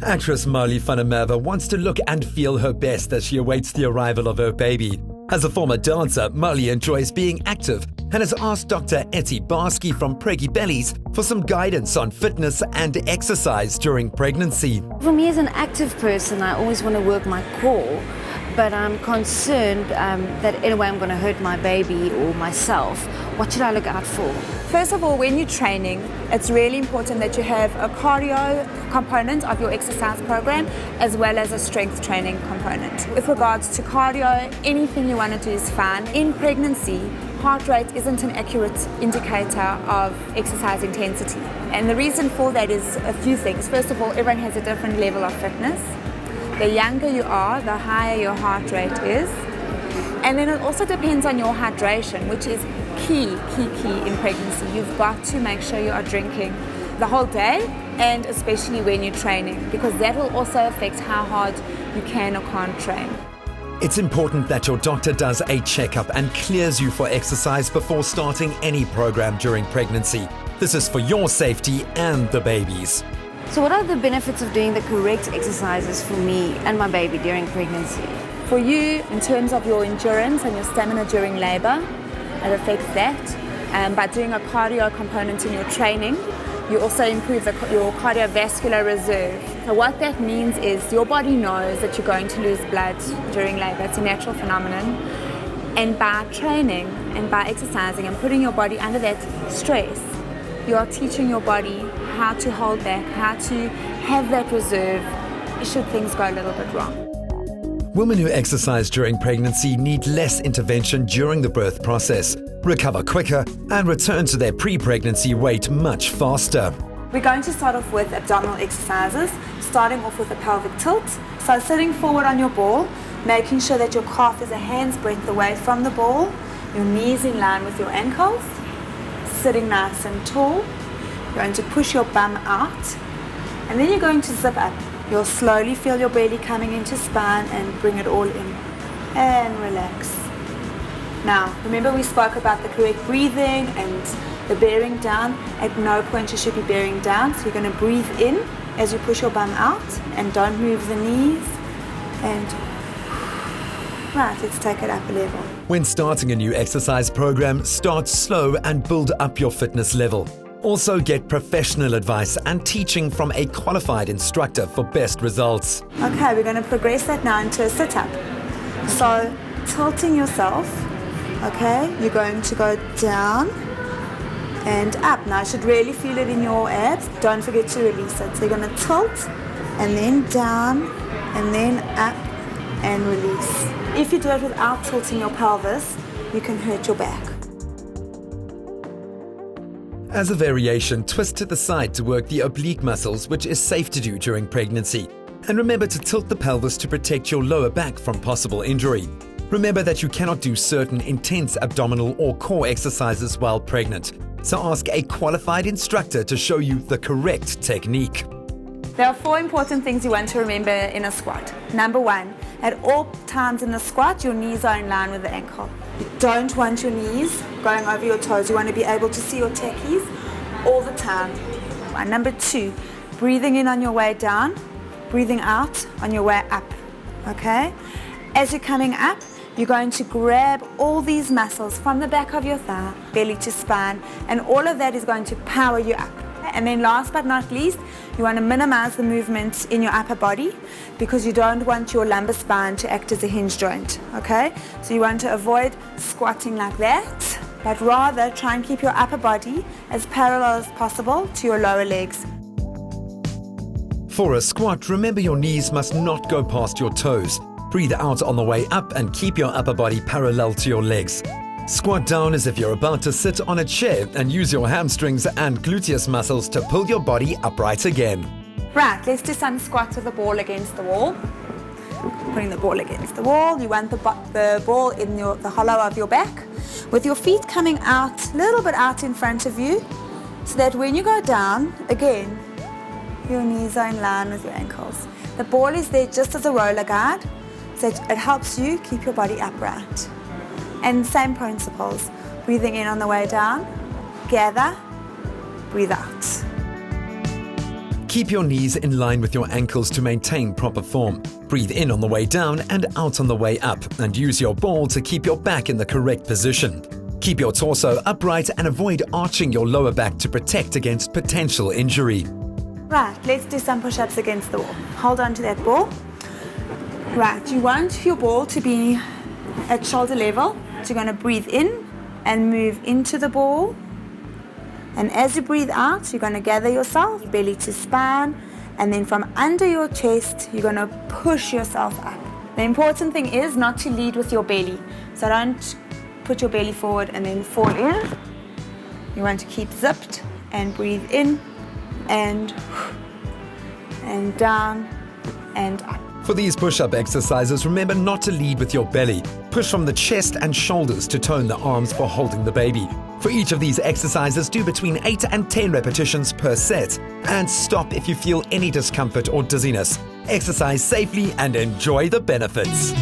Actress Marley Funamava wants to look and feel her best as she awaits the arrival of her baby. As a former dancer, Marley enjoys being active and has asked Dr. Barsky from Preggi Bellies for some guidance on fitness and exercise during pregnancy. For me as an active person, I always want to work my core, but I'm concerned that in a way I'm going to hurt my baby or myself. What should I look out for? First of all, when you're training, it's really important that you have a cardio component of your exercise program as well as a strength training component. With regards to cardio, anything you want to do is fine. In pregnancy, heart rate isn't an accurate indicator of exercise intensity. And the reason for that is a few things. First of all, everyone has a different level of fitness. The younger you are, the higher your heart rate is. And then it also depends on your hydration, which is key in pregnancy. You've got to make sure you are drinking the whole day, and especially when you're training, because that will also affect how hard you can or can't train. It's important that your doctor does a checkup and clears you for exercise before starting any program during pregnancy. This is for your safety and the baby's. So what are the benefits of doing the correct exercises for me and my baby during pregnancy? For you, in terms of your endurance and your stamina during labor, it affects that. By doing a cardio component in your training, you also improve your cardiovascular reserve. So what that means is your body knows that you're going to lose blood during labor. It's a natural phenomenon. And by training and by exercising and putting your body under that stress, you are teaching your body how to hold back, how to have that reserve should things go a little bit wrong. Women who exercise during pregnancy need less intervention during the birth process, recover quicker, and return to their pre-pregnancy weight much faster. We're going to start off with abdominal exercises, starting off with a pelvic tilt. So sitting forward on your ball, making sure that your calf is a hand's breadth away from the ball, your knees in line with your ankles, sitting nice and tall. You're going to push your bum out, and then you're going to zip up. You'll slowly feel your belly coming into spine and bring it all in. And relax. Now, remember we spoke about the correct breathing and the bearing down. At no point you should be bearing down. So you're going to breathe in as you push your bum out, and don't move the knees. And right, let's take it up a level. When starting a new exercise program, start slow and build up your fitness level. Also get professional advice and teaching from a qualified instructor for best results. Okay, we're going to progress that now into a sit-up. So, tilting yourself, okay, you're going to go down and up. Now, you should really feel it in your abs. Don't forget to release it. So you're going to tilt and then down and then up and release. If you do it without tilting your pelvis, you can hurt your back. As a variation, twist to the side to work the oblique muscles, which is safe to do during pregnancy. And remember to tilt the pelvis to protect your lower back from possible injury. Remember that you cannot do certain intense abdominal or core exercises while pregnant, so ask a qualified instructor to show you the correct technique. There are 4 important things you want to remember in a squat. Number 1, at all times in the squat, your knees are in line with the ankle. You don't want your knees going over your toes. You want to be able to see your techies all the time. And number 2, breathing in on your way down, breathing out on your way up, okay? As you're coming up, you're going to grab all these muscles from the back of your thigh, belly to spine, and all of that is going to power you up. And then last but not least, you want to minimize the movement in your upper body because you don't want your lumbar spine to act as a hinge joint, okay? So you want to avoid squatting like that, but rather try and keep your upper body as parallel as possible to your lower legs. For a squat, remember your knees must not go past your toes. Breathe out on the way up and keep your upper body parallel to your legs. Squat down as if you're about to sit on a chair and use your hamstrings and gluteus muscles to pull your body upright again. Right, let's do some squats with the ball against the wall. Putting the ball against the wall, you want the ball in the hollow of your back, with your feet coming out, a little bit out in front of you, so that when you go down, again, your knees are in line with your ankles. The ball is there just as a roller guide, so it helps you keep your body upright. And same principles, breathing in on the way down, gather, breathe out. Keep your knees in line with your ankles to maintain proper form. Breathe in on the way down and out on the way up, and use your ball to keep your back in the correct position. Keep your torso upright and avoid arching your lower back to protect against potential injury. Right, let's do some push-ups against the wall. Hold on to that ball. Right, you want your ball to be at shoulder level. So you're going to breathe in and move into the ball. And as you breathe out, you're going to gather yourself, belly to spine, and then from under your chest, you're going to push yourself up. The important thing is not to lead with your belly. So don't put your belly forward and then fall in. You want to keep zipped and breathe in and down and up. For these push-up exercises, remember not to lead with your belly. Push from the chest and shoulders to tone the arms for holding the baby. For each of these exercises, do between 8 and 10 repetitions per set. And stop if you feel any discomfort or dizziness. Exercise safely and enjoy the benefits.